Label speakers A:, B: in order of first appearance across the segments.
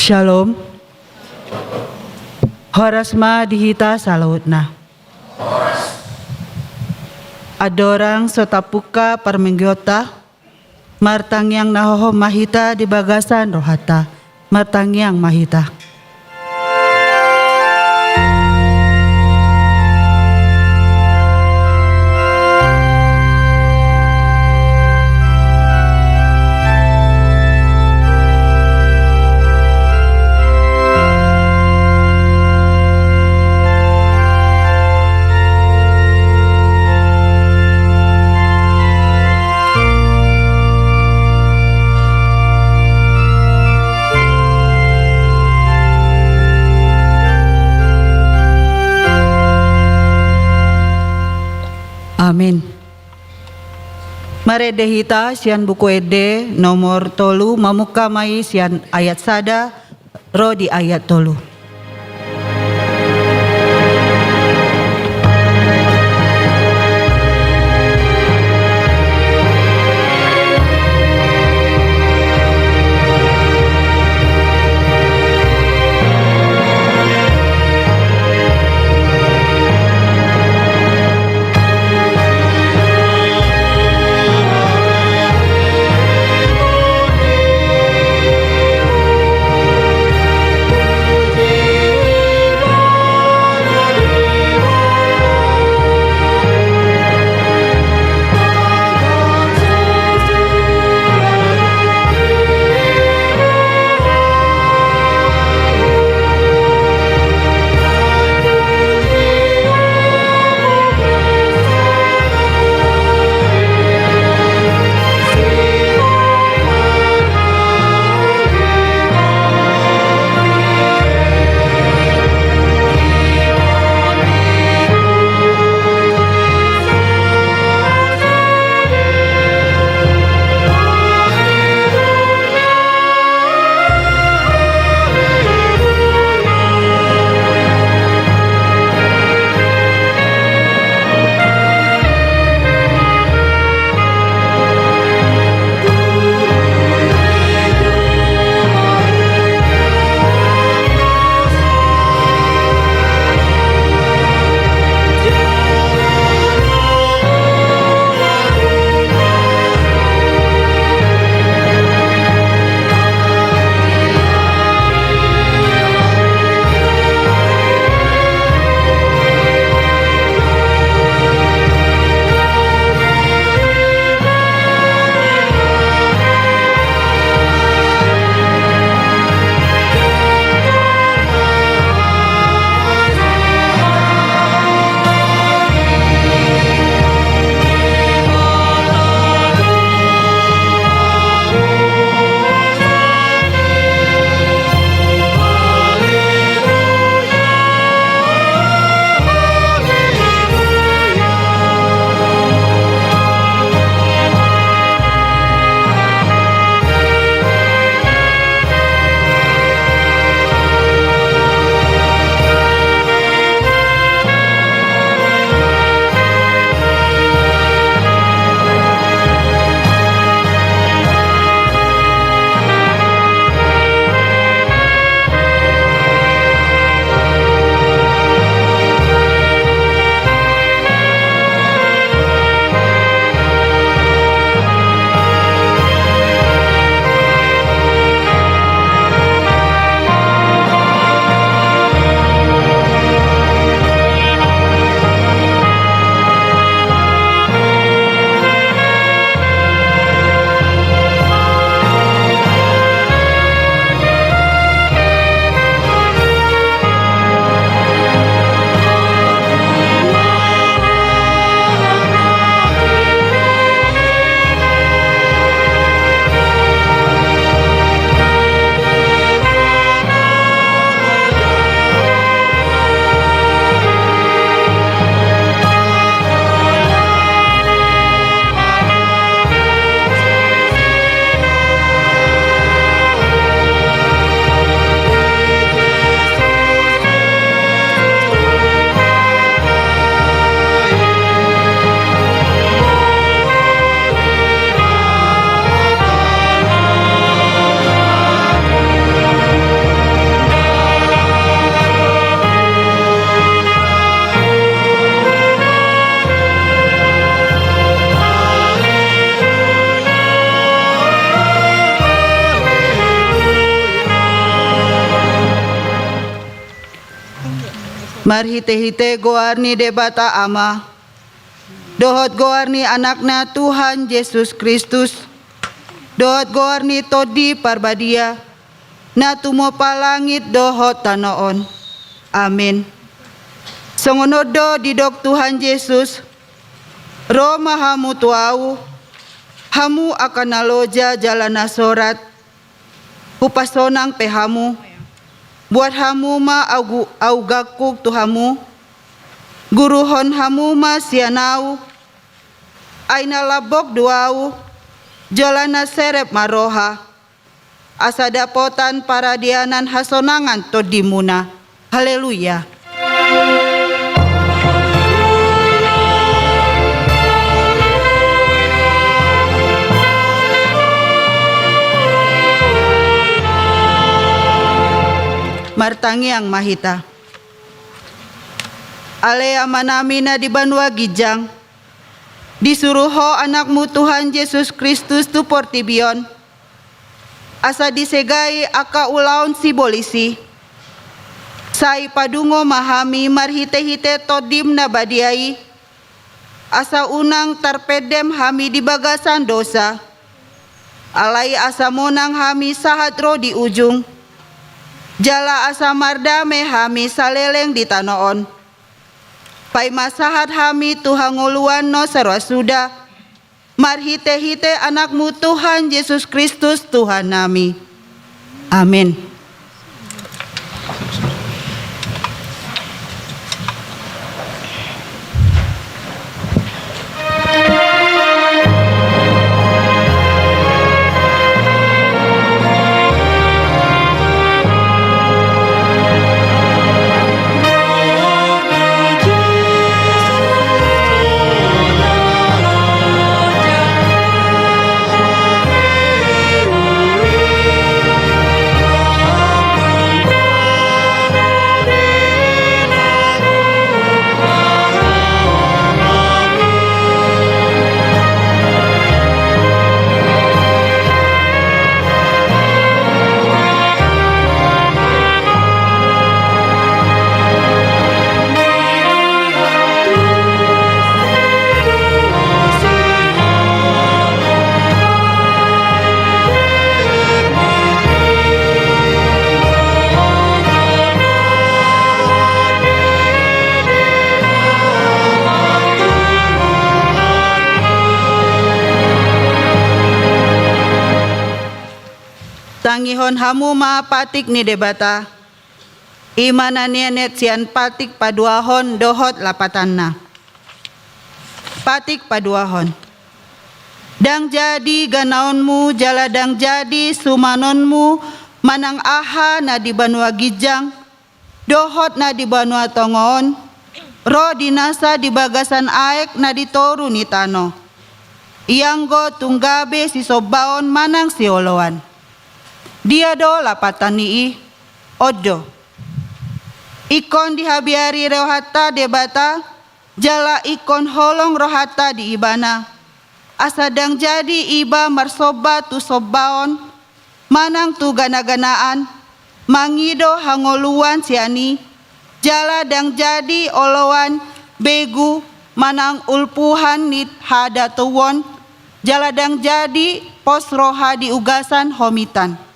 A: Shalom. Horasma dihita salautna. Adorang sotapuka parmengyota, martangyang nahoho mahita di bagasan rohata, martangyang mahita. Amin. Mare dehita sian buku ede nomor tolu mamuka mai sian ayat sada ro di ayat tolu.
B: Puji
A: Marhite-hite goarni debata ama. Dohot goarni anakna Tuhan Yesus Kristus. Dohot goarni todi parbadia. Na tumo palangit dohot tanoon. Amin. Songonodo didok Tuhan Yesus. Roma hamu tuau. Hamu akan naloja jalan nasorat. Upasonang pehamu. Buat hamu ma au gakuk tuhamu. Guruhon hamu ma sianau. Aina labok duau. Jolana serep maroha. Asa dapotan paradianan hasonangan todimuna. Haleluya. Martangiang mahita. Ale amanamina di Banua Gijang. Disuruho anakmu Tuhan Yesus Kristus tu portibion. Asa disegai aka ulaun si bolisi. Sai padungo mahami marhite-hite todim na badiai. Asa unang tarpedem hami di bagasan dosa. Alai asa monang hami sahat ro di ujung. Jala asa mardame hami saleleng di tanoon. Pai masahat hami tuhanguluan no sarwasuda. Marhite-hite anakmu Tuhan Yesus Kristus Tuhan nami. Amin. Tangihon hamu ma patik ni debata. Imana nienet sian patik paduahon dohot lapatanna. Patik paduahon. Dang jadi ganaonmu jala dang jadi sumanonmu manang aha na di Banua Gijang. Dohot na di Banua Tongon. Ro dinasa di bagasan aek na di toru ni tano. Ianggo tunggabe si sobaon manang si oloan. Dia do lapatan nii, odo. Ikon dihabiari rohata debata, jala ikon holong rohata di ibana. Asadang jadi iba marsoba tu sobaon, manang tu gana-ganaan, mangido hangoluan siani, jala dang jadi olowan, begu, manang ulpuhan nit hada tuwon, jala dang jadi pos roha di ugasan homitan.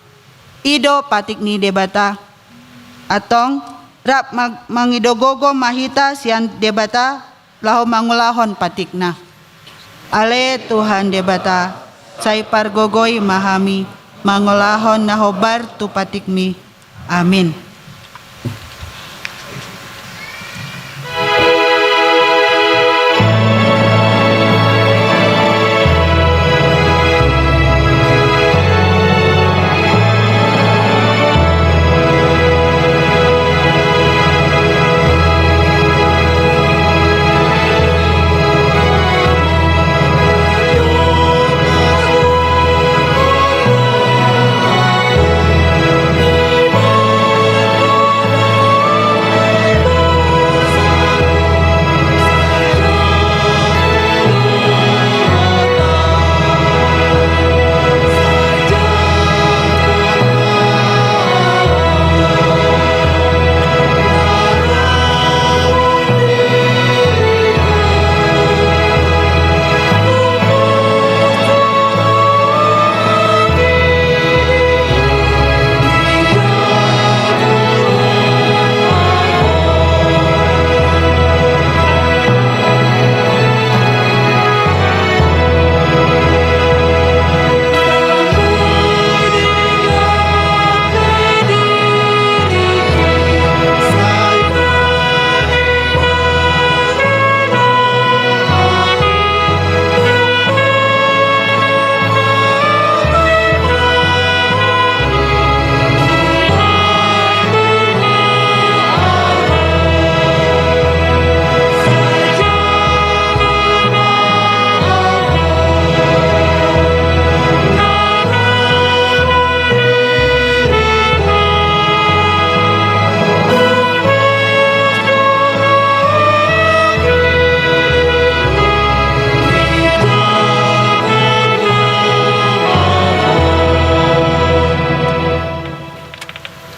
A: Ido patik ni debata. Atong rap mangidogogo mahita sian debata laho mangulahon patikna. Ale Tuhan debata. Say pargogoy mahami mangulahon nahobar tu patikmi. Amin.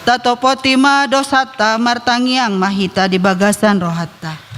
A: Tatopotima dosata martangiang mahita di bagasan rohatta.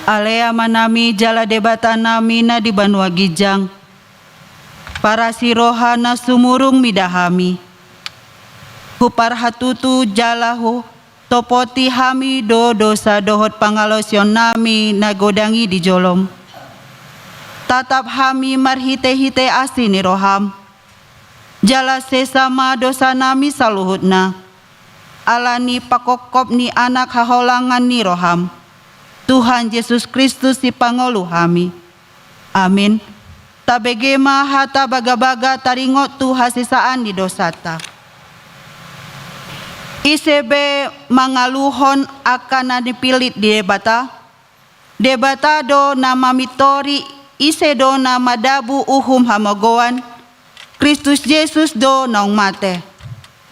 A: Alea manami jala debata nami na di Banua Gijang. Para sirohana sumurung midahami. Huparhatutu jalahu topoti hami do dosa dohot pangalosyon nami na godangi di jolom. Tatap hami marhite-hite asini roham. Jala sesama dosa nami saluhutna. Alani pakokop ni anak haholangan ni roham. Tuhan Yesus Kristus si pangolu hami. Amin. Tabegema hata baga-baga taringot tu hasisaan di dosata. Isebe mangaluhon akan dipilit di debata. Debata do nama mitori ise do nama dabu uhum hamogoan. Kristus Yesus do naung mate.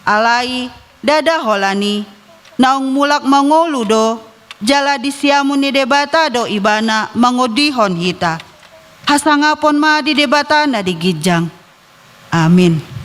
A: Alai dada holani. Naung mulak mangolu do. Jala disiamu ni debata do ibana mangodihon hita. Hasangapon ma di debata na di Gijang. Amin.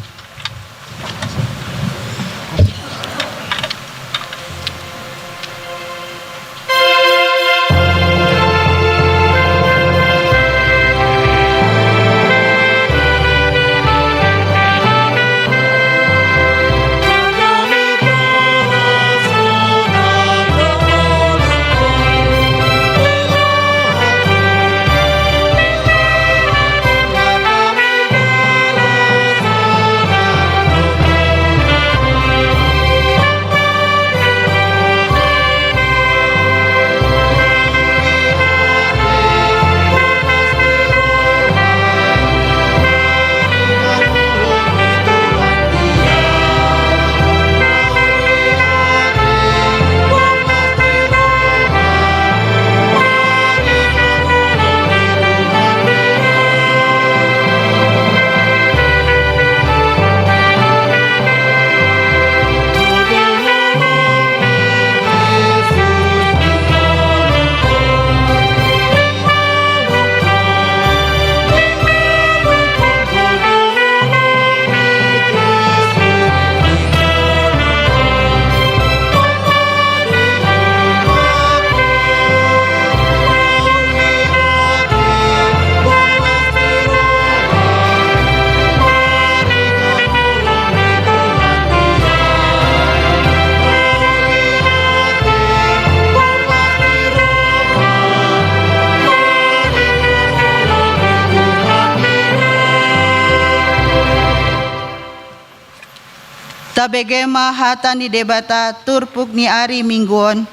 A: Tabegema hata ni debata turpuk ni ari mingguon.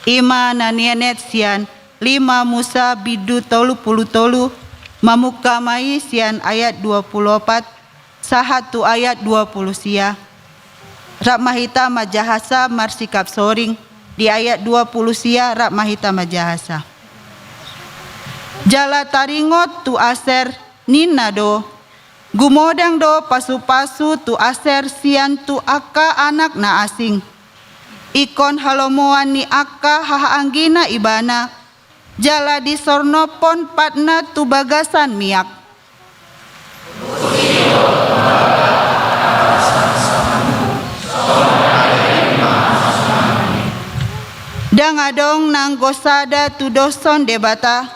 A: Ima na nienet sian 5 Musa bidu puluh tolu. Mamuka mai sian ayat 24. Sahatu ayat 20 sia. Rak mahita majahasa marsikap soring. Di ayat 20 sia rak mahita majahasa. Jala taringot tu aser nina do. Gumodang do pasu-pasu tu aser sian tu aka anak na asing. Ikon halomoan ni aka hahaanggina ibana. Jala di sornopon patna tu bagasan miak. Dangadong nang gosada tu doson debata.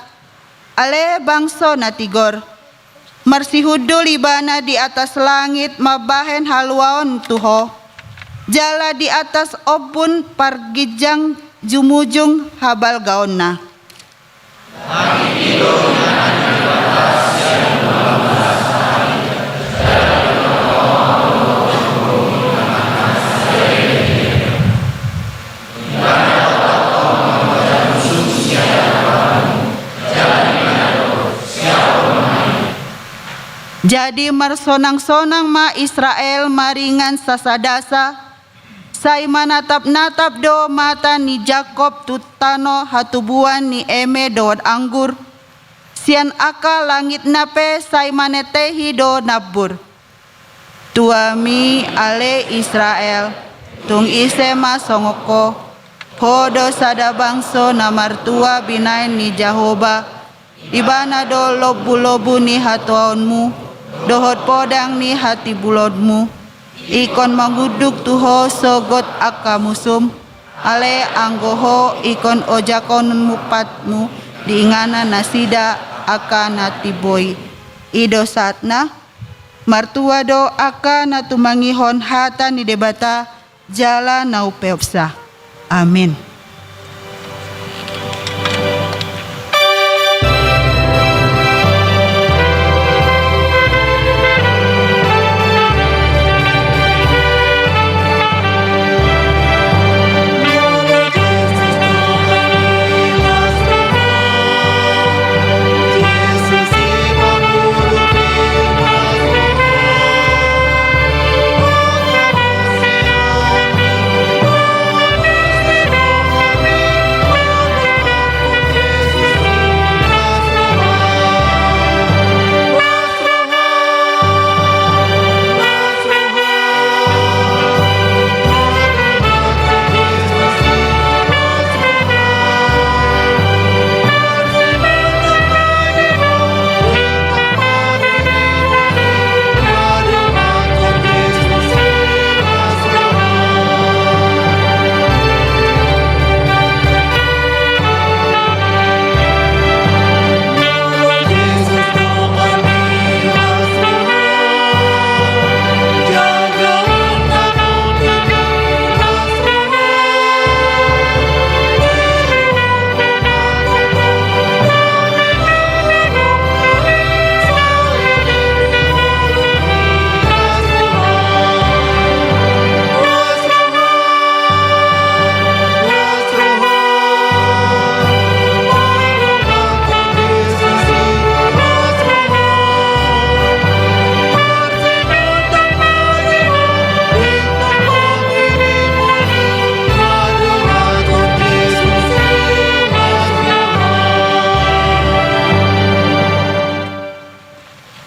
A: Ale bangso na tigor. Marsihudul ibana di atas langit mabahen haluaon tuho. Jala di atas obun pargijang jumujung habal gaonna. Jadi marsonang-sonang ma Israel maringan sasadasa, sai manatap-natap do mata ni Jakob tutano hatubuan ni eme dood anggur, sian aka langit nape sai manetehi do nabur. Tuami ale Israel, tung isema songoko, hodo sada bangso na martua binain ni Jahoba, ibana do lobu-lobu ni hatuaunmu, dohot podang ni hati bulodmu, ikon manguduk tuho sogot aka musum, ale anggoho ikon ojakon mupatmu, diingana nasida aka natiboy. Ido satna, martua do aka natumangihon hata ni debata, jala naupeopsa. Amin.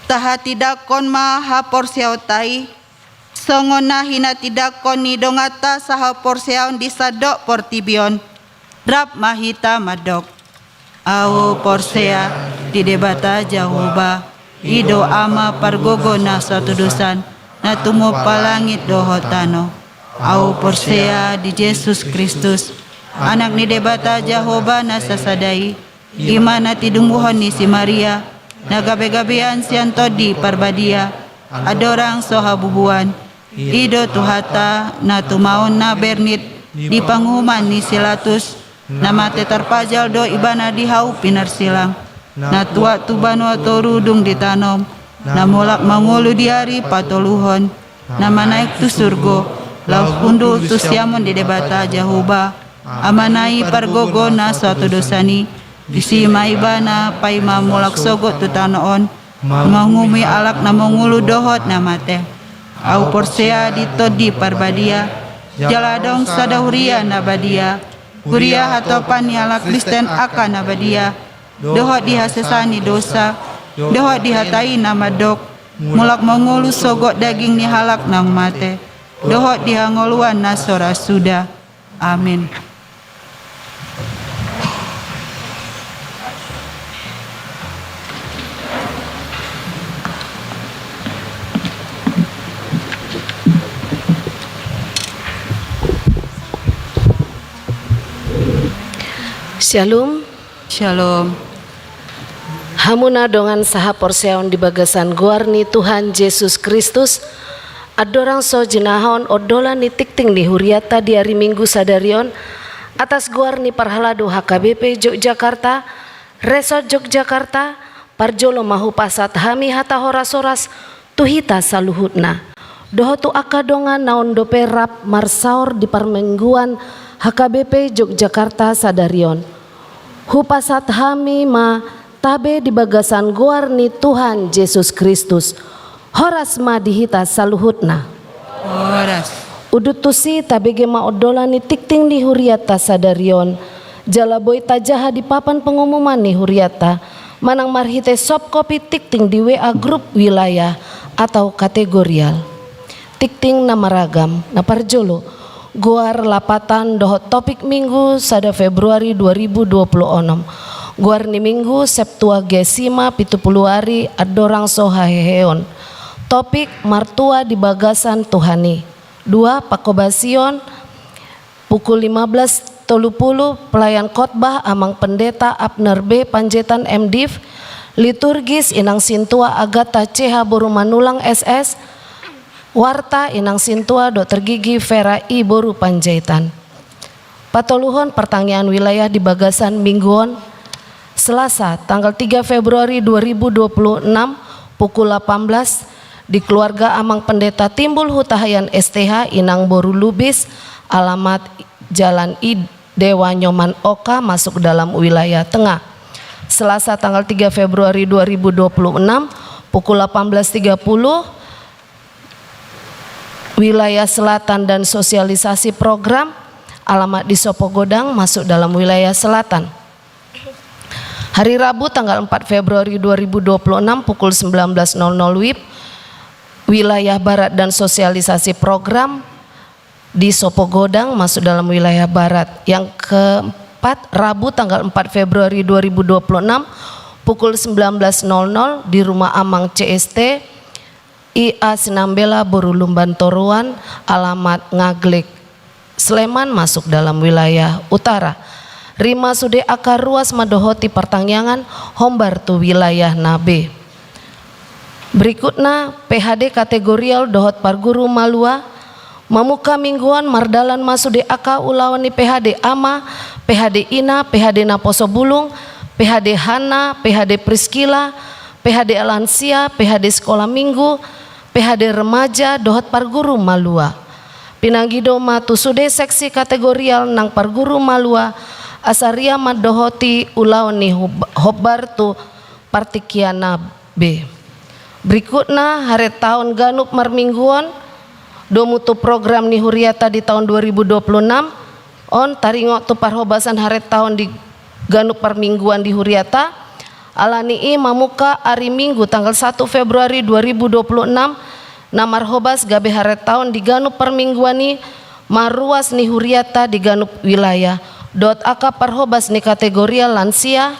A: Taha tidak kon ma hapor siautai, songona hina tidak kon ni dongata saha porsiaun disadok portibion, drap mahita madok. Au porsea di debata Jahoba, ido ama pargogo na suatu dosan, na tumo palangit dohotano. Au porsea di Yesus Kristus, anak ni debata Jahoba na sasadai, imana tidumuhon ni si Maria, nagabe-gabean sianto di parbadia, adorang sohabubuan, ido tuhata na tumaon na bernit, di panghuman ni silatus, na mate tarpajal do ibana di hau pinarsilang, na tua tubano atau rudung ditanom, na mulak mangulu di hari patoluhon, na manaik tu surgo, lau hundul tu siamon di debata Jahoba, amanai pargogo na suatu dosani, Disi maibana pai mamulak sogot tu tanoon, mangumi alak na mangulu dohot na mate. Au porsea ditodi parbadia, jaladong sadahuria na badia, huria hatopan alak Kristen akan na badia, dohot dihasesani dosa, dohot dihatai na madok, mulak mangulu sogot daging ni halak nang mate, dohot dihangoluan na sora suda. Amin.
B: Shalom.
A: Shalom.
B: Hamuna dongan saha porseon di bagasan guarni Tuhan Yesus Kristus. Adorang so jenahon odola ni tikting di huriata di hari Minggu sadarion atas guarni parhalado HKBP Yogyakarta, Resort Yogyakarta, parjolo mahu pasat hami hata horas-horas tuhita saluhutna. Dohotu akadongan naon dope rap marsaor di parmingguan HKBP Yogyakarta sadarion. Hupasat hami ma tabe di bagasan guarni Tuhan Yesus Kristus. Horas ma dihita saluhutna.
A: Horas.
B: Udutusi tabege ma odolani tikting di huriata sadarion. Jalaboy tajaha di papan pengumuman ni huriata. Manang marhite sop kopi tikting di WA grup wilayah atau kategorial. Tikting nama ragam na parjolo. Guar lapatan dohot topik minggu sada Februari 2026. Guar ni minggu Septuagesima 70 hari adorang sohaheheon. Topik martua di bagasan Tuhani. 2 Pakobasion pukul 15.30 pelayan khotbah amang pendeta Abner B Panjaitan MDiv. Liturgis inang sintua Agatha CH Boru Manulang SS. Warta inang sintua Dr. Gigi Vera I Boru Panjaitan. Patoluhon pertanyaan wilayah di bagasan mingguon Selasa tanggal 3 Februari 2026 pukul 18 di keluarga amang pendeta Timbul Hutahayan STH Inang Boru Lubis, alamat Jalan I Dewa Nyoman Oka, masuk dalam wilayah tengah. Selasa tanggal 3 Februari 2026 pukul 18.30 wilayah selatan dan sosialisasi program, alamat di Sopogodang, masuk dalam wilayah selatan. Hari Rabu tanggal 4 Februari 2026 pukul 19.00 WIB wilayah barat dan sosialisasi program di Sopogodang, masuk dalam wilayah barat. Yang keempat, Rabu tanggal 4 Februari 2026 pukul 19.00 di Rumah Amang CST IA Sinambela Boru Lumban Toruan, alamat Ngaglek Sleman, masuk dalam wilayah utara. Rima sude akar ruas madohoti pertangyangan hombar tu wilayah Nabe. Berikutnya PHD kategorial dohot parguru Malua mamuka mingguan mardalan masude aka ulawani PHD Ama, PHD Ina, PHD Naposo Bulung, PHD Hana, PHD Priskila, PHD Alansia, PHD Sekolah Minggu, PHD Remaja dohot parguru Malua. Pinanggido matusude seksi kategorial nang parguru Malua asaria madohoti ulawani hobbar tu partikiana B. Berikutnya hari tahun ganup marmingguan domutu program ni huriata di tahun 2026 on taringo tu parhobasan hari tahun di ganup parmingguan di huriata alani i mamuka hari Minggu tanggal 1 Februari 2026 namar hobas gabe hari tahun di ganup parmingguan ni maruas ni huriata di ganup wilayah dot aka parhobas ni kategorial lansia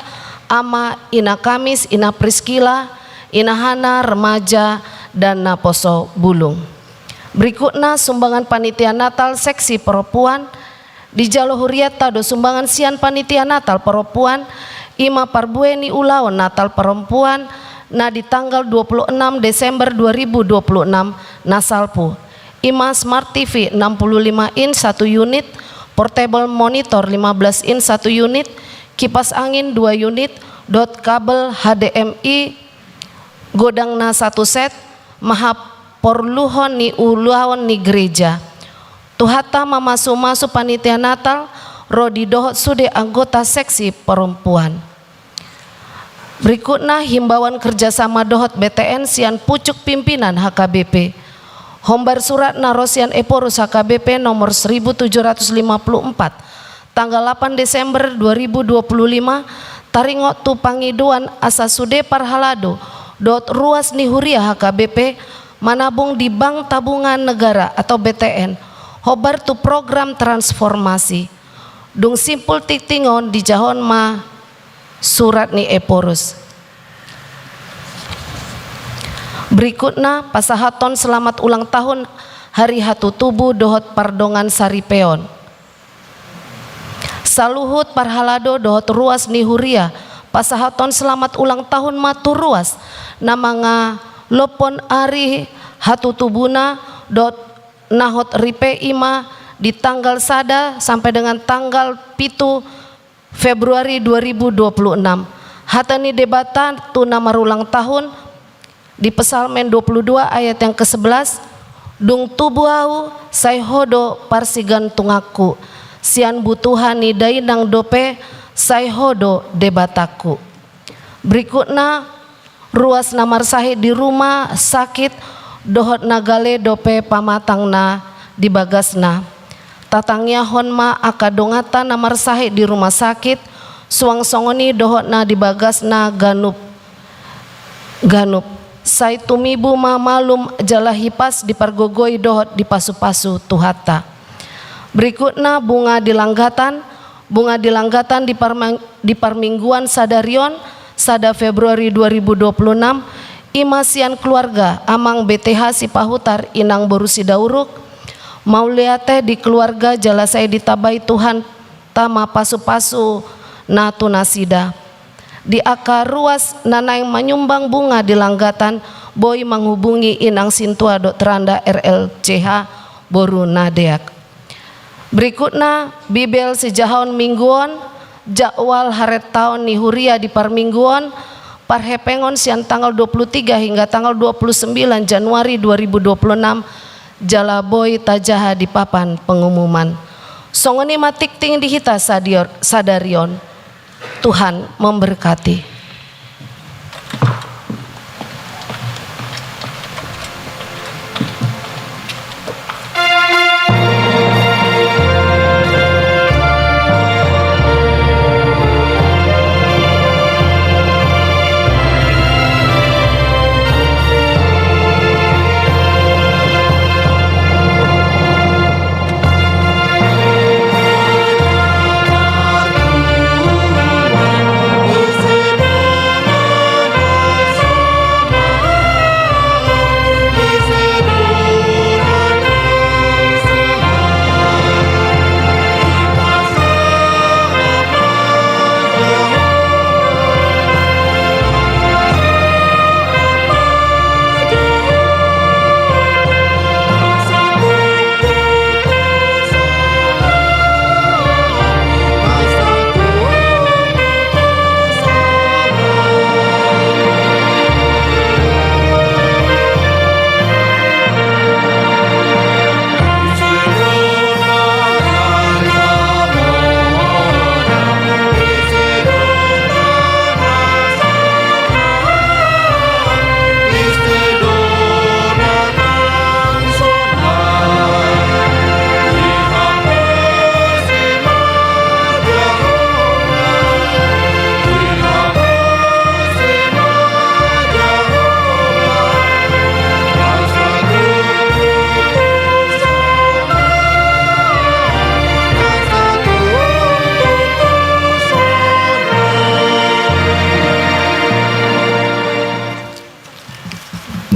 B: ama ina Kamis ina Priskila ina Hana remaja dan Naposo Bulung. Berikutnya sumbangan panitia Natal seksi perempuan di Jalo Huriata do sumbangan sian panitia Natal perempuan ima parbueni ulaon Natal perempuan na di tanggal 26 Desember 2026 nasalpu ima Smart TV 65 in 1 unit, portable monitor 15 in 1 unit, kipas angin 2 unit, dot kabel HDMI godangna 1 set, maha porluhon ni ulawan ni gereja. Tuhata mamasu-masu panitia Natal rodi dohot sude anggota seksi perempuan. Berikutnya himbauan kerjasama dohot BTN sian pucuk pimpinan HKBP. Hombar surat narosian Eporus HKBP nomor 1754 tanggal 8 Desember 2025 taringot tu pangiduan asa sude parhalado dot ruas ni huria HKBP manabung di Bank Tabungan Negara atau BTN hobar tu program transformasi dung simpul tiktingon di jahon ma surat ni Eporus. Berikutnya pasahaton selamat ulang tahun hari hatu tubuh dohot pardongan Saripeon. Saluhut parhalado dohot ruas ni huria pasahaton selamat ulang tahun matur ruas namanga lopon ari hatutubuna dot nahot ripe ima di tanggal sada sampai dengan tanggal 7 Februari 2026. Hatani debatan tuna marulang tahun di Psalmen 22 ayat yang ke-11, dung tubuhau sayhodo parsigan tungaku sian butuhani dainang dope sayhodo debataku. Berikutnya ruas namar sahid di rumah sakit dohot nagale dope pamatangna di bagasna. Tatangnya honma akadongata namar sahid di rumah sakit suang songoni dohotna di bagasna ganup sai tumibu ma malum jalahipas di pargogoi dohot di pasu-pasu tuhata. Berikutnya bunga dilanggatan di parmingguan sadarion sada Februari 2026 imasian keluarga amang BTH Sipahutar inang borusi dauruk mauliate di keluarga jalasai ditabai Tuhan tama pasu-pasu natu nasida di akar ruas nanai menyumbang bunga dilanggatan boy menghubungi inang sintua dokteranda RLCH boru nadeak. Berikutnya bibel sejahon mingguon jakwal haret tahun nihuria di parmingguon parhepengon siang tanggal 23 hingga tanggal 29 Januari 2026 jalaboy tajaha di papan pengumuman. Songoni matik ting dihita sadarion. Tuhan memberkati.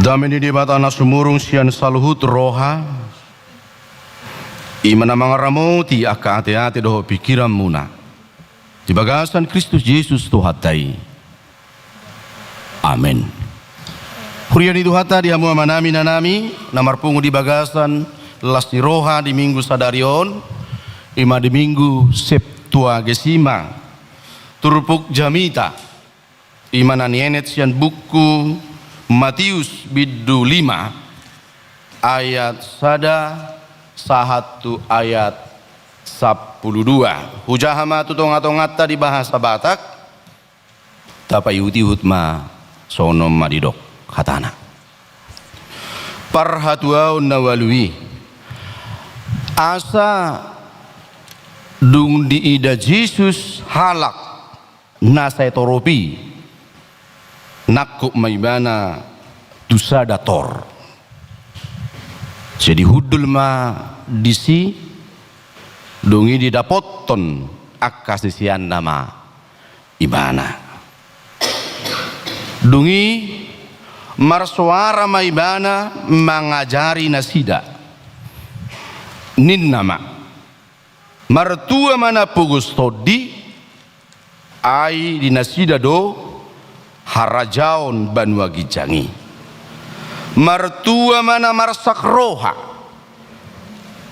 C: Damini di batana sumurung sian saluhut roha imana mangaramoti aka ate-ate doho pikiran muna di bagasan Kristus Yesus Tuhatai. Amin. Hurian itu hata di hamu manami nanami namar pungu di bagasan las di roha di minggu sadarion ima di minggu Septuagesima turpuk jamita imana nienet sian buku Matius bidu 5 ayat sada 1 ayat 12 hujahama tutonga-tongata di bahasa Batak tapa yuti hutma sonom madidok hatana parhatuau nawalui asa dung di ida Jesus halak nasai toropi nakuk maibana dusa dator jadi hudul ma disi dungi didapoton akasisian nama ibana dungi marsuara maibana mengajari nasida nin nama martua mana pugustodi ai dinasida do harajaon Banua Gijangi. Mertua mana marsak roha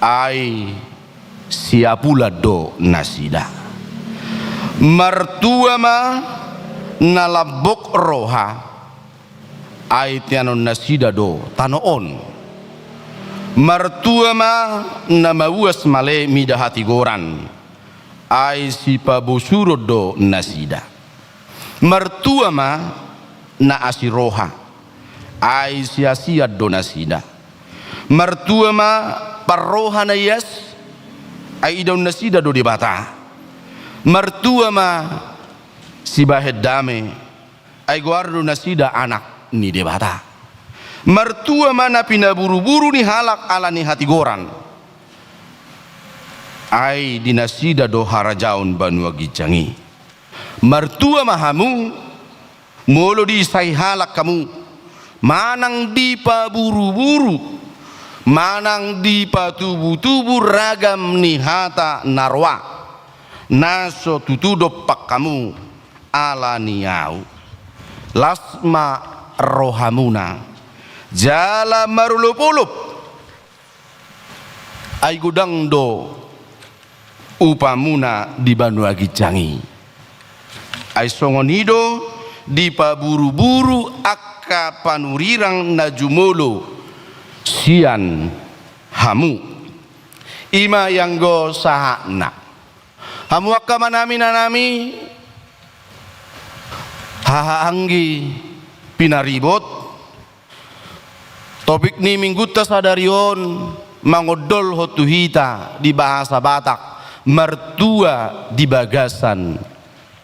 C: ai siapula do nasida. Mertua ma nalabok roha ai tianon nasida do tanoon. Mertua ma namawas male midahati goran ai si pabusuro do nasida. Mertua ma na asiroha ai sia-sia do nasida. Mertua ma parroha na yes ai idon nasida do dibata. Mertua ma si bahed dame ai guardo nasida anak ni debata. Mertua mana pina buru-buru ni halak ala ni hati goran ai dinasida do harajaun Banua Gijangi. Mertua mahamu molo di sai halak kamu manang di pa buru-buru manang di pa tubu-tubu ragam ni hata narwa naso tutudo pak kamu ala niau lasma rohamuna jala marulup-ulup ai gudang do upamuna di Banua Gijangi. Ai songonido di paburu-buru akka panurirang najumolo sian hamu ima yang go sahana hamu akka manami hahaanggi pinaribot topik ni mingguta sadarion mangodol hotuhita di bahasa Batak mertua di bagasan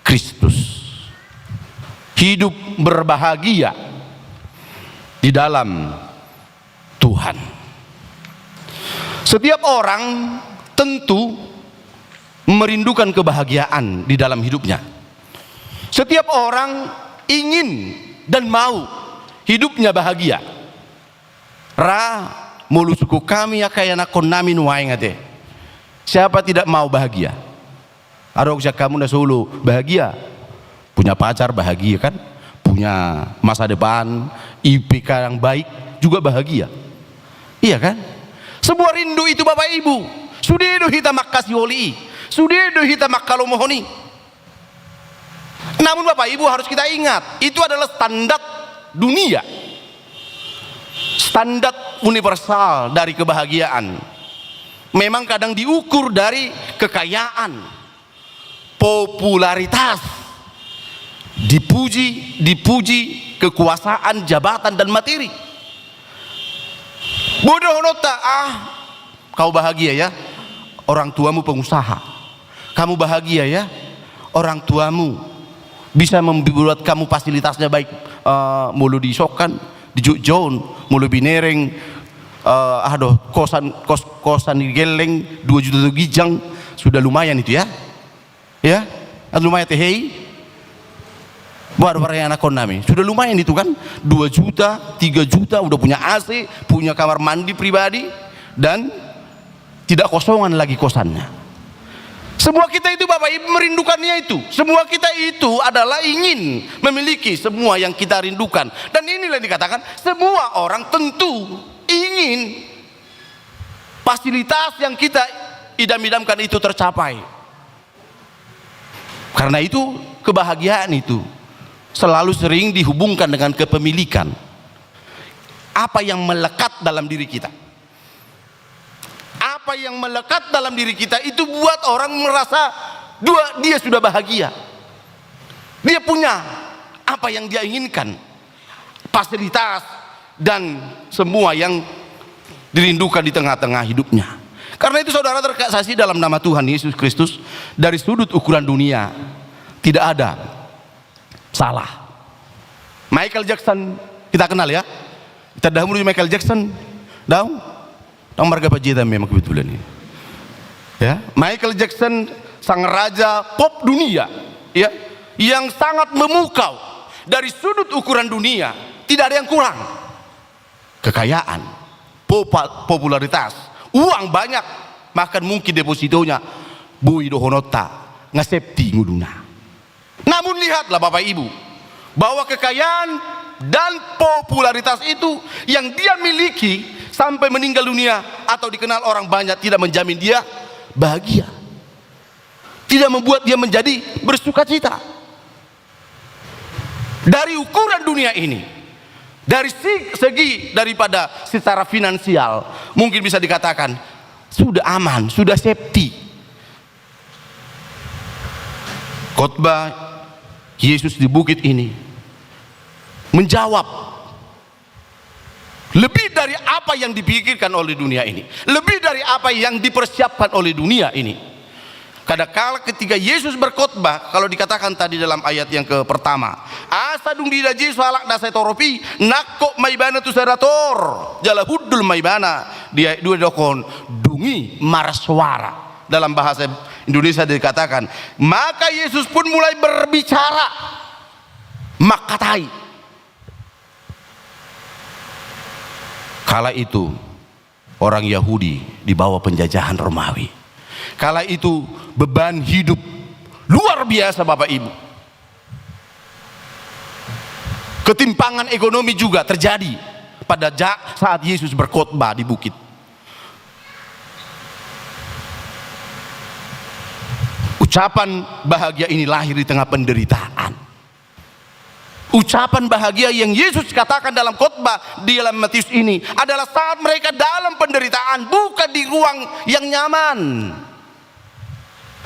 C: Kristus, hidup berbahagia di dalam Tuhan. Setiap orang tentu merindukan kebahagiaan di dalam hidupnya. Setiap orang ingin dan mau hidupnya bahagia. Ra mulusuku kami akayana konami nuaingate. Siapa tidak mau bahagia? Aroksa kamu na solo bahagia, punya pacar bahagia kan, punya masa depan, IPK yang baik juga bahagia, iya kan? Sebuah rindu itu Bapak Ibu. Sudido hita makasih oli, sudido hita makalomohoni. Namun Bapak Ibu harus kita ingat, itu adalah standar dunia, standar universal dari kebahagiaan. Memang kadang diukur dari kekayaan, popularitas, dipuji kekuasaan, jabatan dan materi. Bodoh nota, kau bahagia ya, orang tuamu pengusaha. Kamu bahagia ya, orang tuamu bisa membuat kamu fasilitasnya baik, mulu disokan, dijujon, mulu binereng, kosan di geleng 2 juta gijang, sudah lumayan itu ya. Ya, lumayan tehei. Buat para anak konami, sudah lumayan itu kan, 2 juta, 3 juta, udah punya AC, punya kamar mandi pribadi, dan tidak kosongan lagi kosannya. Semua kita itu Bapak Ibu merindukannya itu. Semua kita itu adalah ingin memiliki semua yang kita rindukan. Dan inilah yang dikatakan, semua orang tentu ingin fasilitas yang kita idam-idamkan itu tercapai. Karena itu kebahagiaan itu selalu sering dihubungkan dengan kepemilikan. Apa yang melekat dalam diri kita, apa yang melekat dalam diri kita itu buat orang merasa dia sudah bahagia. Dia punya apa yang dia inginkan, fasilitas dan semua yang dirindukan di tengah-tengah hidupnya. Karena itu saudara terkasih dalam nama Tuhan Yesus Kristus, dari sudut ukuran dunia tidak ada salah. Michael Jackson kita kenal ya, kita dahulu Michael Jackson, tahu marga pajita memang kebetulan ini. Ya, Michael Jackson sang raja pop dunia, ya, yang sangat memukau. Dari sudut ukuran dunia tidak ada yang kurang. Kekayaan, popularitas, uang banyak, bahkan mungkin depositonya bui dohonota ngasepti nguduna. Namun lihatlah Bapak Ibu, bahwa kekayaan dan popularitas itu yang dia miliki sampai meninggal dunia atau dikenal orang banyak tidak menjamin dia bahagia, tidak membuat dia menjadi bersukacita. Dari ukuran dunia ini, dari segi daripada secara finansial, mungkin bisa dikatakan sudah aman, sudah safety. Khotbah Yesus di bukit ini menjawab lebih dari apa yang dipikirkan oleh dunia ini, lebih dari apa yang dipersiapkan oleh dunia ini. Kadangkala ketika Yesus berkhotbah, kalau dikatakan tadi dalam ayat yang pertama, asadung di daji salak dasai toropi nakok maibana tu serator jala hudul maibana dia dua dokon dungi marsuara. Dalam bahasa Indonesia dikatakan, maka Yesus pun mulai berbicara, makatai. Kala itu orang Yahudi di bawah penjajahan Romawi. Kala itu beban hidup luar biasa Bapak Ibu. Ketimpangan ekonomi juga terjadi pada saat Yesus berkhotbah di bukit. Ucapan bahagia ini lahir di tengah penderitaan. Ucapan bahagia yang Yesus katakan dalam khotbah di dalam Matius ini adalah saat mereka dalam penderitaan, bukan di ruang yang nyaman,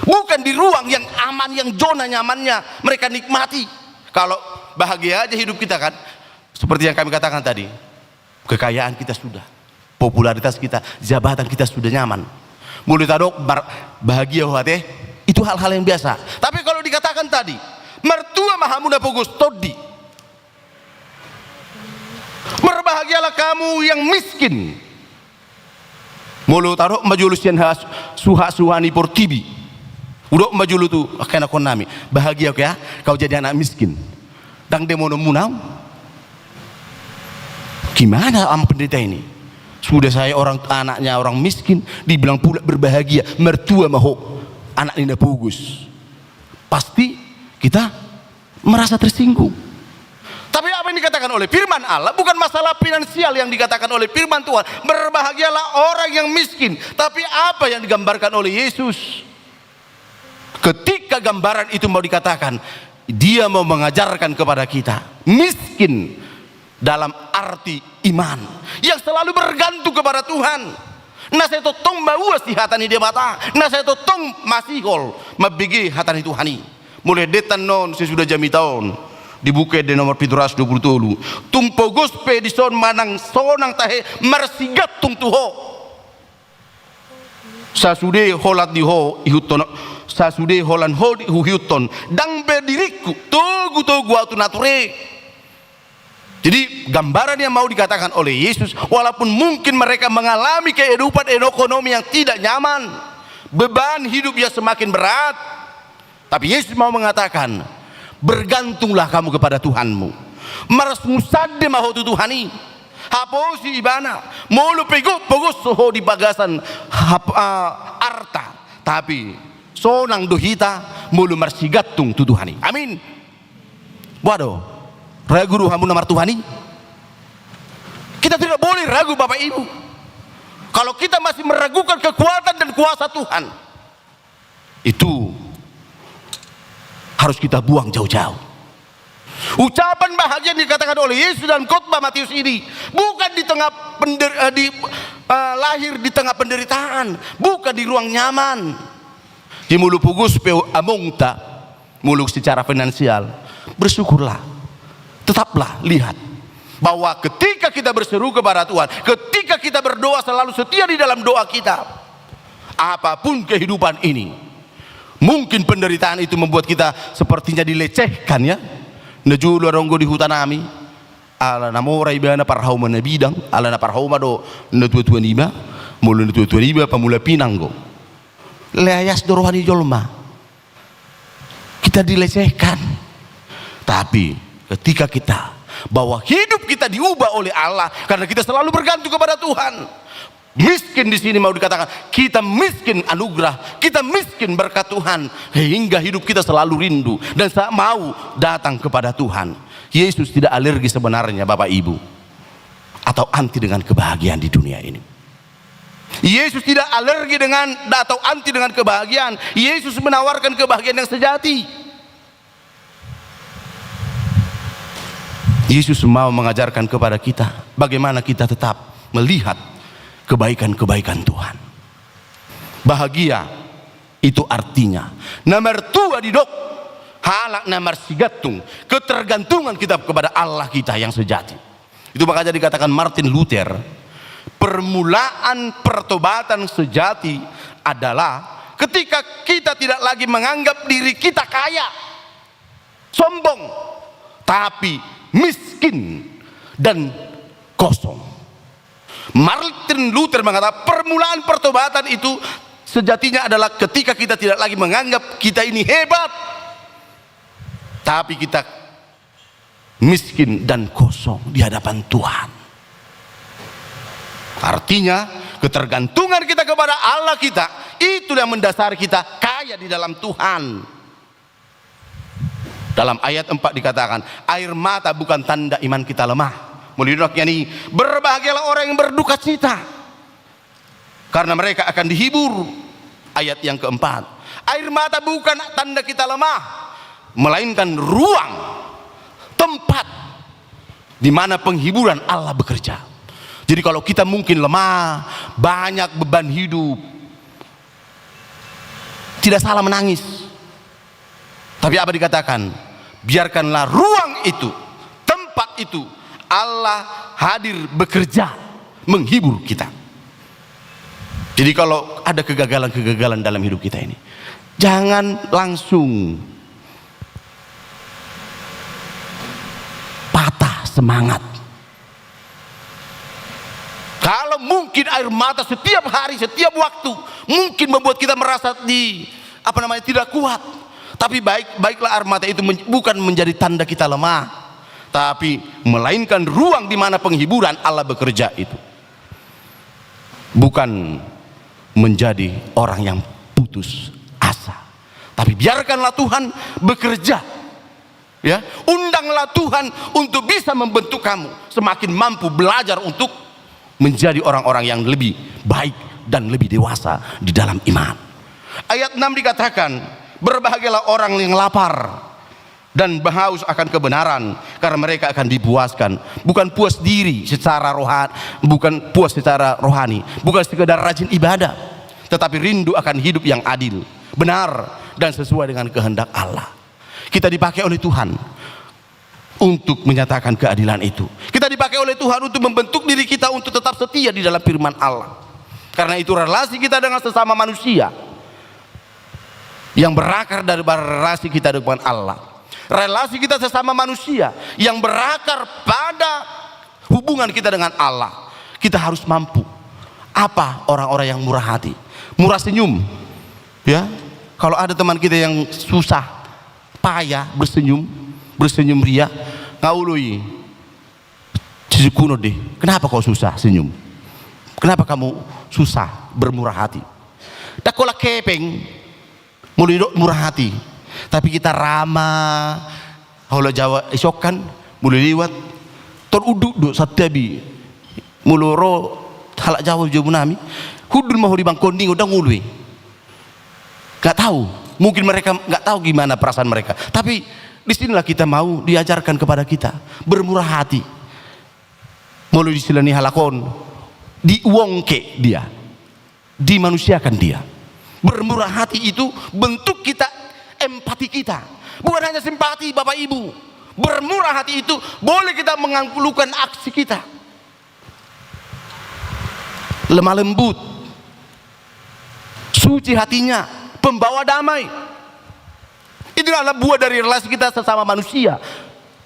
C: bukan di ruang yang aman, yang zona nyamannya mereka nikmati. Kalau bahagia aja hidup kita kan, seperti yang kami katakan tadi, kekayaan kita sudah, popularitas kita, jabatan kita sudah nyaman, mulut adok bahagia hati, itu hal-hal yang biasa. Tapi kalau dikatakan tadi, mertua mahamuna pogus todi, berbahagialah kamu yang miskin. Mulu taruh majulusian suha suhani portibi. Udah majulu tu kena konami. Bahagia ya, kau jadi anak miskin. Dang demono munau. Gimana am pendeta ini? Sudah saya anaknya orang miskin, dibilang pula berbahagia, mertua maho anak Nina Pugus. Pasti kita merasa tersinggung. Tapi apa yang dikatakan oleh firman Allah bukan masalah finansial yang dikatakan oleh firman Tuhan. Berbahagialah orang yang miskin. Tapi apa yang digambarkan oleh Yesus? Ketika gambaran itu mau dikatakan, dia mau mengajarkan kepada kita miskin dalam arti iman yang selalu bergantung kepada Tuhan. Nah saya tong bawa si hatani dia bata. Nah saya tong masihol mabigi hatani Tuhani. Mulai detan non sesudah jami tahun. Dibuka di nomor 720 tumpogos pedison manang sonang tahe marsigat tung tuho sasude holat di ho ihuton sasude holan ho di ihuton dang berdiriku togu atu nature. Jadi gambaran yang mau dikatakan oleh Yesus, walaupun mungkin mereka mengalami kehidupan ekonomi yang tidak nyaman, beban hidup yang semakin berat, tapi Yesus mau mengatakan, bergantunglah kamu kepada Tuhanmu. Maras musade maho tu Tuhani. Haposi ibana, mulu pegot pogos soho di bagasan arta. Tapi sonang dohita mulu marsigatung tu Tuhani. Amin. Waduh, ragu ruhamu namar Tuhani. Kita tidak boleh ragu Bapak Ibu. Kalau kita masih meragukan kekuatan dan kuasa Tuhan, itu harus kita buang jauh-jauh. Ucapan bahagia yang dikatakan oleh Yesus dalam khotbah Matius ini bukan di tengah lahir di tengah penderitaan, bukan di ruang nyaman. Di mulu pugus peu amongta, muluk secara finansial. Bersyukurlah. Tetaplah lihat bahwa ketika kita berseru kepada Tuhan, ketika kita berdoa selalu setia di dalam doa kita, apapun kehidupan ini, mungkin penderitaan itu membuat kita sepertinya dilecehkan ya. Najulu ronggo di hutan kami. Ala namora ibana parhauma na bidang, ala na parhauma do na tua niba, mulu na tua niba pamula pinanggo. Leayas do rohani jolma. Kita dilecehkan. Tapi ketika kita bahwa hidup kita diubah oleh Allah karena kita selalu bergantung kepada Tuhan, Miskin di sini mau dikatakan kita miskin anugerah, kita miskin berkat Tuhan, hingga hidup kita selalu rindu dan mau datang kepada Tuhan. Yesus tidak alergi sebenarnya Bapak Ibu, atau anti dengan kebahagiaan di dunia ini. Yesus tidak alergi dengan atau anti dengan kebahagiaan. Yesus menawarkan kebahagiaan yang sejati. Yesus mau mengajarkan kepada kita bagaimana kita tetap melihat kebaikan-kebaikan Tuhan. Bahagia itu artinya nomor tua di dok halak nomor sigatung, ketergantungan kita kepada Allah kita yang sejati. Itu makanya dikatakan Martin Luther, permulaan pertobatan sejati adalah ketika kita tidak lagi menganggap diri kita kaya, sombong, tapi miskin dan kosong. Martin Luther mengatakan permulaan pertobatan itu sejatinya adalah ketika kita tidak lagi menganggap kita ini hebat, tapi kita miskin dan kosong di hadapan Tuhan. Artinya ketergantungan kita kepada Allah kita, itu yang mendasari kita kaya di dalam Tuhan. Dalam ayat 4 dikatakan, air mata bukan tanda iman kita lemah. Mulidoknya nih, berbahagialah orang yang berduka cita, karena mereka akan dihibur. Ayat yang keempat, air mata bukan tanda kita lemah, melainkan ruang, tempat di mana penghiburan Allah bekerja. Jadi kalau kita mungkin lemah, banyak beban hidup, tidak salah menangis. Tapi apa dikatakan? Biarkanlah ruang itu, tempat itu, Allah hadir bekerja menghibur kita. Jadi kalau ada kegagalan-kegagalan dalam hidup kita ini, jangan langsung patah semangat. Kalau mungkin air mata setiap hari, setiap waktu mungkin membuat kita merasa tidak kuat, tapi baiklah air mata itu bukan menjadi tanda kita lemah, tapi melainkan ruang di mana penghiburan Allah bekerja itu. Bukan menjadi orang yang putus asa, tapi biarkanlah Tuhan bekerja. Ya, undanglah Tuhan untuk bisa membentuk kamu semakin mampu belajar untuk menjadi orang-orang yang lebih baik dan lebih dewasa di dalam iman. Ayat 6 dikatakan, berbahagialah orang yang lapar dan haus akan kebenaran, karena mereka akan dipuaskan. Bukan puas diri secara rohani, bukan puas secara rohani, bukan sekedar rajin ibadah, tetapi rindu akan hidup yang adil, benar, dan sesuai dengan kehendak Allah. Kita dipakai oleh Tuhan untuk menyatakan keadilan itu. Kita dipakai oleh Tuhan untuk membentuk diri kita untuk tetap setia di dalam firman Allah. Karena itu relasi kita dengan sesama manusia yang berakar dari relasi kita dengan Allah. Relasi kita sesama manusia yang berakar pada hubungan kita dengan Allah. Kita harus mampu. Apa orang-orang yang murah hati, murah senyum. Ya, kalau ada teman kita yang susah, payah, bersenyum ria, ngaului, kuno deh. Kenapa kau susah senyum? Kenapa kamu susah bermurah hati? Tak kola kepeng, mulai murah hati. Tapi kita ramah, kalau Jawa isokan, mulai liwat, teruduk do satiabi, muloro halak Jawa jauh nami, hudul mau di bangkonding udah ngului. Gak tahu, mungkin mereka gak tahu gimana perasaan mereka. Tapi disinilah kita mau diajarkan kepada kita bermurah hati. Mulai disilani halakon, diwongke dia, dimanusiakan dia. Bermurah hati itu bentuk kita, empati kita, bukan hanya simpati Bapak Ibu. Bermurah hati itu boleh kita mengampulukan aksi kita. Lemah lembut, suci hatinya, pembawa damai. Itu adalah buah dari relasi kita sesama manusia.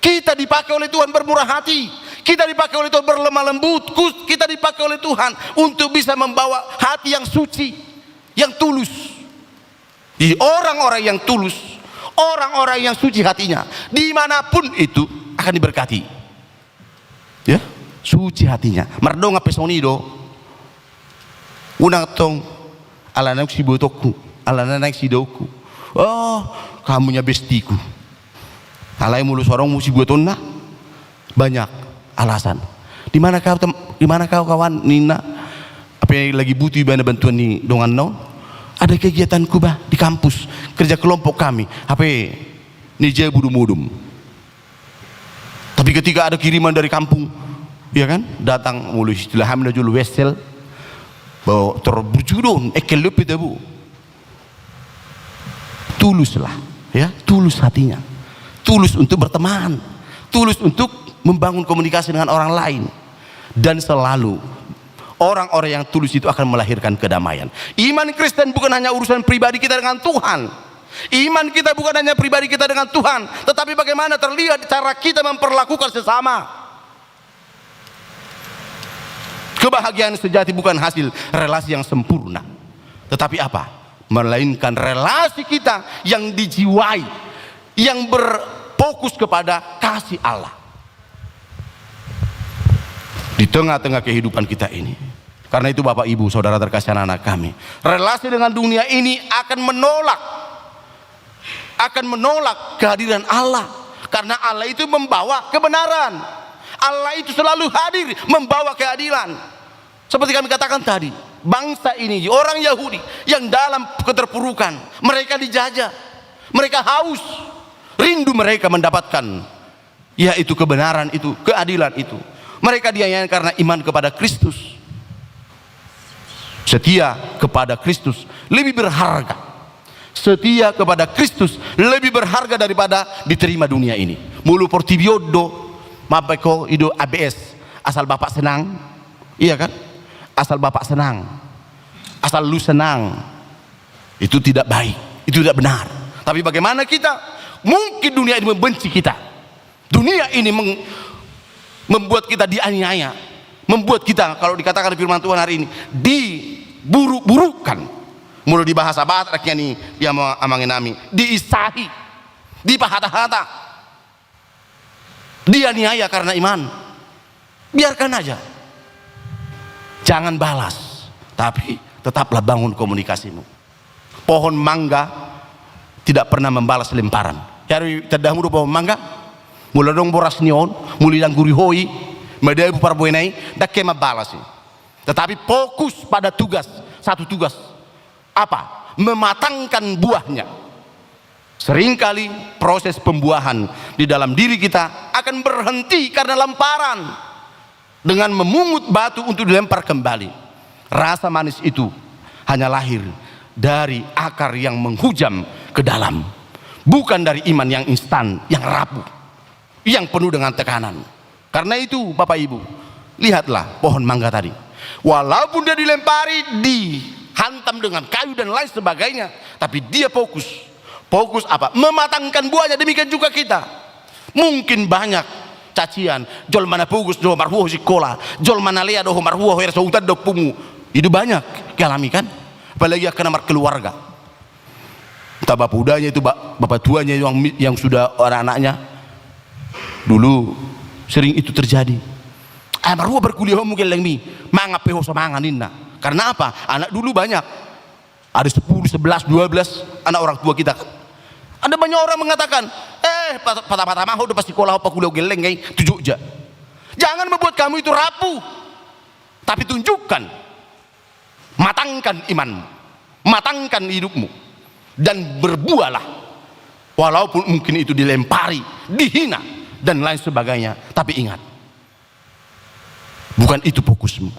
C: Kita dipakai oleh Tuhan bermurah hati, kita dipakai oleh Tuhan berlemah lembut, kita dipakai oleh Tuhan untuk bisa membawa hati yang suci, yang tulus. Jadi orang-orang yang tulus, orang-orang yang suci hatinya, dimanapun itu akan diberkati. Ya, suci hatinya. Mardonga pesonido, Unang tong alanak si botokku, alanak si doku. Oh, kamunya bestiku. Alai mulu sorong musi botonna. Banyak alasan. Di mana kau kawan Nina? Apa yang lagi butuh ibadah bantuan ni dongan non? Ada kegiatanku bah di kampus, kerja kelompok kami. Apa ni je budum-budum. Tapi ketika ada kiriman dari kampung, ya kan, datang mulu istilah hamil julu wesel, bawa terbujudon ekelop itu bu. Tuluslah, ya, tulus hatinya, tulus untuk berteman, tulus untuk membangun komunikasi dengan orang lain, dan selalu orang-orang yang tulus itu akan melahirkan kedamaian. Iman Kristen bukan hanya urusan pribadi kita dengan Tuhan. Iman kita bukan hanya pribadi kita dengan Tuhan, tetapi bagaimana terlihat cara kita memperlakukan sesama. Kebahagiaan sejati bukan hasil relasi yang sempurna, tetapi apa? Melainkan relasi kita yang dijiwai, yang berfokus kepada kasih Allah. Di tengah-tengah kehidupan kita ini. Karena itu Bapak Ibu Saudara terkasih anak kami, relasi dengan dunia ini akan menolak kehadiran Allah. Karena Allah itu membawa kebenaran, Allah itu selalu hadir membawa keadilan. Seperti kami katakan tadi, bangsa ini, orang Yahudi yang dalam keterpurukan, mereka dijajah, mereka haus, rindu mereka mendapatkan yaitu kebenaran itu, keadilan itu. Mereka dianiaya karena iman kepada Kristus. Setia kepada Kristus lebih berharga. Setia kepada Kristus lebih berharga daripada diterima dunia ini. Mulu portibiodo, mapeko ido ABS, asal Bapak senang, iya kan? Asal Bapak senang, asal lu senang, itu tidak baik, itu tidak benar. Tapi bagaimana kita? Mungkin dunia ini membenci kita. Dunia ini membuat kita dianiaya, membuat kita, kalau dikatakan firman Tuhan hari ini, diburuk-burukan. Mulai di bahasa Bataknya nih, dia mau amangin nami, diisahi, dipahata-hata, dianiaya karena iman. Biarkan aja, jangan balas, tapi tetaplah bangun komunikasimu. Pohon mangga tidak pernah membalas lemparan. Cari terdahulu pohon mangga, mulai dong boras nion, mulai langguri hoi, medai bupar buenai, dak kema balas. Tetapi fokus pada tugas, satu tugas, apa? Mematangkan buahnya. Seringkali proses pembuahan di dalam diri kita akan berhenti karena lemparan, dengan memungut batu untuk dilempar kembali. Rasa manis itu hanya lahir dari akar yang menghujam ke dalam, bukan dari iman yang instan, yang rapuh, yang penuh dengan tekanan. Karena itu Bapak Ibu, lihatlah pohon mangga tadi, walaupun dia dilempari, dihantam dengan kayu dan lain sebagainya, tapi dia fokus apa? Mematangkan buahnya. Demikian juga kita. Mungkin banyak cacian, jol mana pugus do marhuo sikola, jol mana lea do marhuo her sautan do pumu. Itu banyak dialami kan? Apalagi akan nomor keluarga. Entah bapak udahnya itu bapak tuanya yang sudah anak-anaknya. Dulu sering itu terjadi. Marhuo berkuliah mungkin lagi manga peho sama nina. Karena apa? Anak dulu banyak. Ada 10, 11, 12 anak orang tua kita. Ada banyak orang mengatakan, patah-patah mah udah pasti sekolah apa kuliah geleng kayak tujuh aja. Jangan membuat kamu itu rapuh, tapi tunjukkan, matangkan imanmu, matangkan hidupmu, dan berbuahlah. Walaupun mungkin itu dilempari, dihina, dan lain sebagainya. Tapi ingat, bukan itu fokusmu.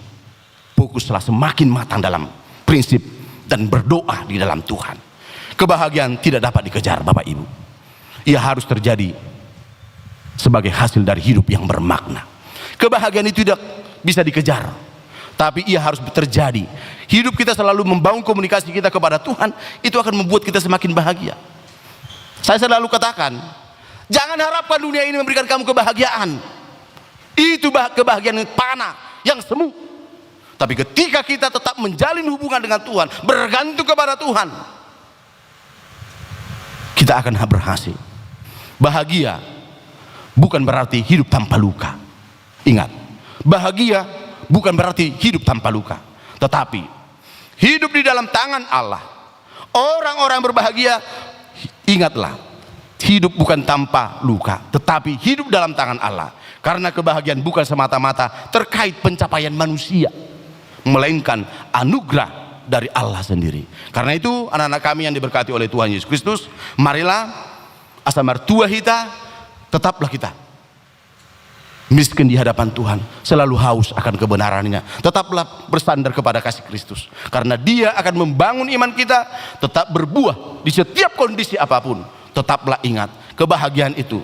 C: Fokuslah semakin matang dalam prinsip dan berdoa di dalam Tuhan. Kebahagiaan tidak dapat dikejar Bapak Ibu. Ia harus terjadi sebagai hasil dari hidup yang bermakna. Kebahagiaan itu tidak bisa dikejar, tapi ia harus terjadi. Hidup kita selalu membangun komunikasi kita kepada Tuhan, itu akan membuat kita semakin bahagia. Saya selalu katakan, jangan harapkan dunia ini memberikan kamu kebahagiaan. Itu kebahagiaan yang panah, yang semu. Tapi ketika kita tetap menjalin hubungan dengan Tuhan, bergantung kepada Tuhan, kita akan berhasil. Bahagia bukan berarti hidup tanpa luka. Ingat, bahagia bukan berarti hidup tanpa luka. Tetapi hidup di dalam tangan Allah. Orang-orang berbahagia, ingatlah, hidup bukan tanpa luka, tetapi hidup dalam tangan Allah. Karena kebahagiaan bukan semata-mata terkait pencapaian manusia, melainkan anugerah dari Allah sendiri. Karena itu anak-anak kami yang diberkati oleh Tuhan Yesus Kristus, marilah asa mertua kita, tetaplah kita miskin di hadapan Tuhan, selalu haus akan kebenarannya. Tetaplah bersandar kepada kasih Kristus, karena Dia akan membangun iman kita tetap berbuah di setiap kondisi apapun. Tetaplah ingat, kebahagiaan itu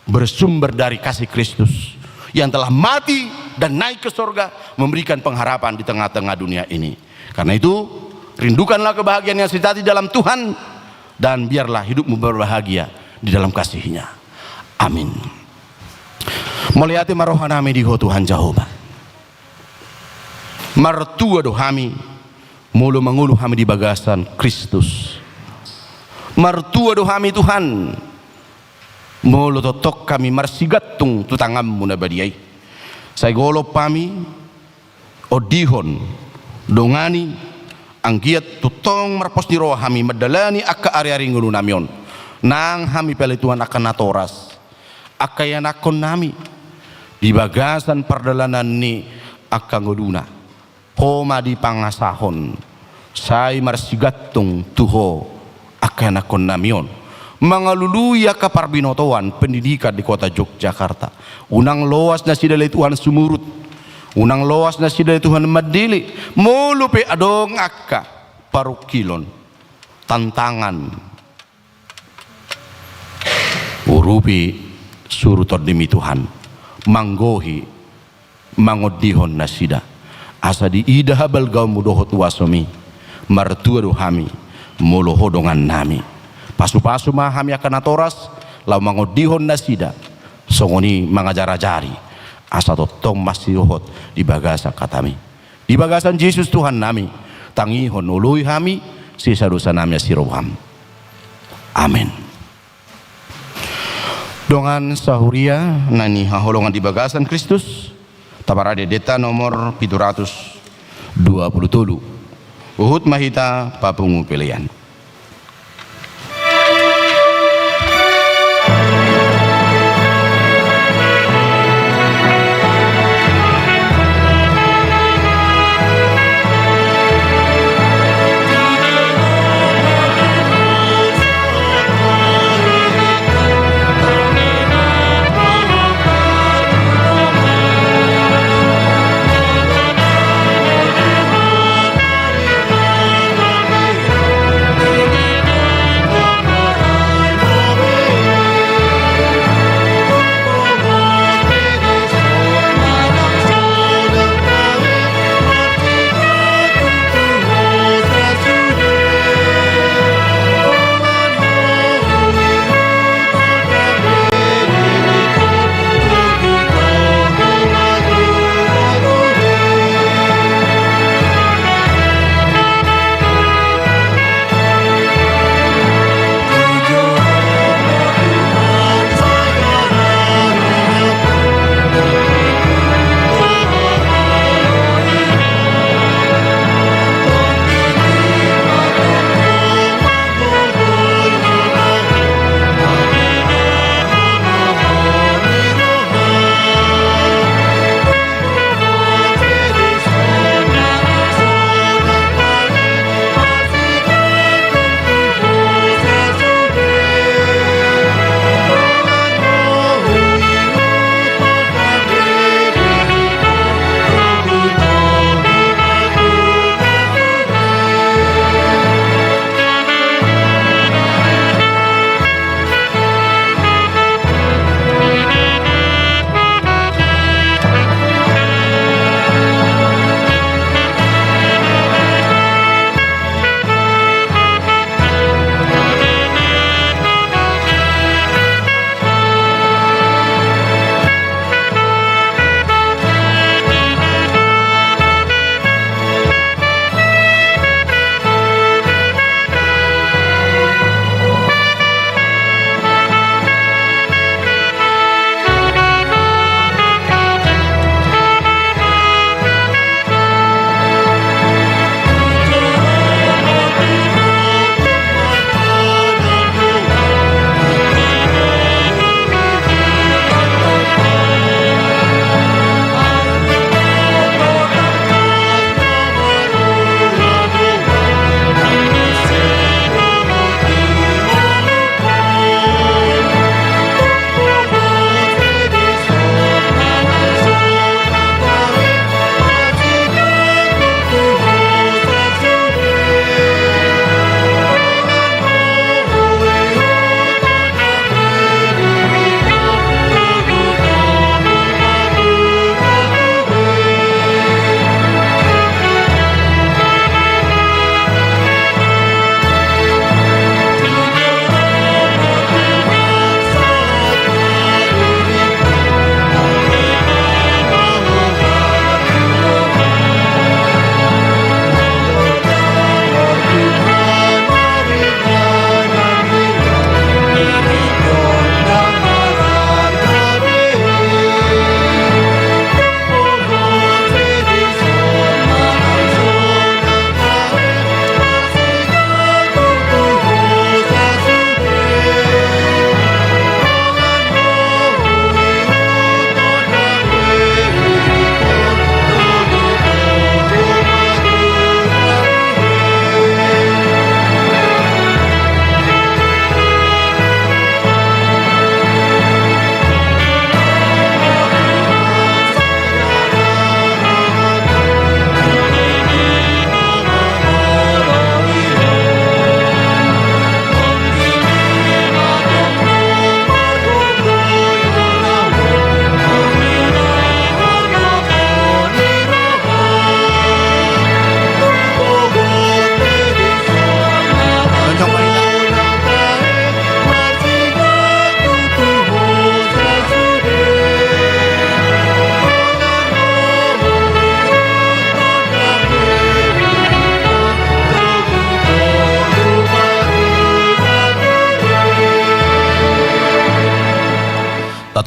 C: bersumber dari kasih Kristus yang telah mati dan naik ke surga, memberikan pengharapan di tengah-tengah dunia ini. Karena itu rindukanlah kebahagiaan yang sejati dalam Tuhan, dan biarlah hidupmu berbahagia di dalam kasih-Nya. Amin. Melihat marohanami di Tuhan Jehovah, martua do hami mulu mengulu hami di bagasan Kristus. Martua do hami Tuhan, mulu totok kami marsigatung tutangammu nabadiai. Saya golop pami odihon dongani anggiat tutong marpos di roh hami medalani akka ari-ari ngulu namion nang hami pele Tuhan akan natoras akayan akon nami di bagasan perdalanan ni akan nguduna homa di pangasahon say marsigatung tuho akan akon namion mangaluluya ka parbinotoan pendidikan di kota Yogyakarta. Unang loas na sida Tuhan sumurut, unang loas na sida Tuhan madili, mulupe adong akka parukilon tantangan urupi surutod demi Tuhan manggohi mangodihon na sida asa di ida habal gaw mudohot wasomi martua do hami mulu hodongan nami pasu-pasu mah hami akan atoras lau mangodihon na sida songoni mangajar-ajari asa totong masih rohot di bagasa katami di bagasan Yesus Tuhan nami tangihon ului hami sisa dosa nami siroham. Amin. Dongan sahuria nani haholongan di bagasan Kristus tabarade deta nomor 727 uhut mahita papungu pilihan.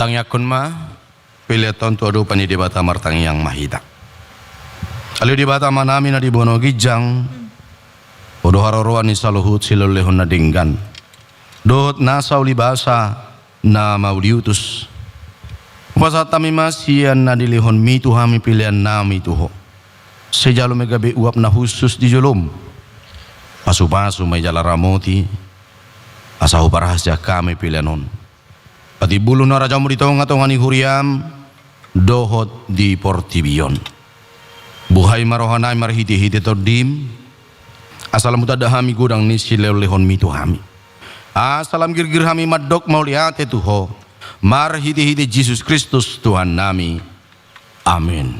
C: Matang yakun ma pilih tonto adu pani di bata martang yang mahita. Ali di bata manami na di bono gijang. Odo haroroan ni saluhut silolehon na dinggan. Dohot nasa ulibasa na mauliutus. Upasa tami masian na dilihon mitu hami pilihan nami tuho. Sejalo megabe uap na khusus di jolom. Pasu-pasu may jala ramoti. Asahu parahasya kami pilihanon. Pati bulu na raja mo dito nga tongani huriam. Dohot di portibion. Buhay marohanay marhiti-hiti tordim. Asalam mutadahami gudang ni silolehon mitu hami. Asalam girgir hami madok mauliate tuho. Marhiti-hiti Yesus Kristus Tuhan nami. Amin.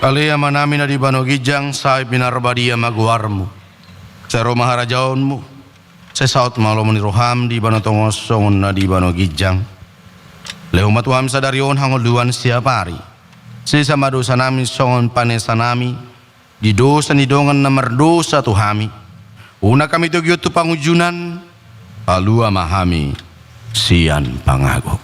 C: Alia manami na di bano gijang sa pinarbadia maguarmu. Sa maharajaonmu. Sa saot malo ni roham di bano tongosong na di bano gijang. Leo matuam sa darion hangol duan siya pari. Sisa madosa namin songon panesa nami. Di dosa ni dongan na mardosa tuhami. Una kami tugyot tu pangujunan. Alua mahami siyan pangagok.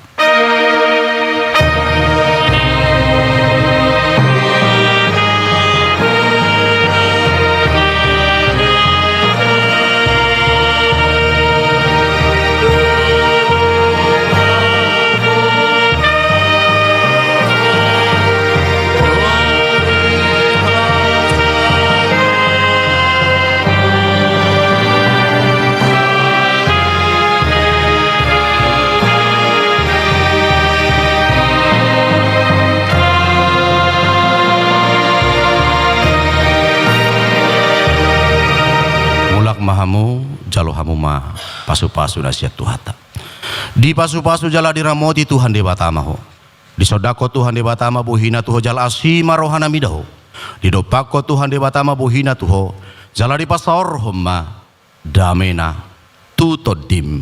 C: Mahamu jalo hamu ma pasu-pasu nasihat Tuhata. Di pasu-pasu jala diramoti Tuhan di batamaho. Di sodako Tuhan di batama buhina tuho jala asima rohana midaho. Di dopako Tuhan di batama buhina tuho jala di pasor homa damena tutodim.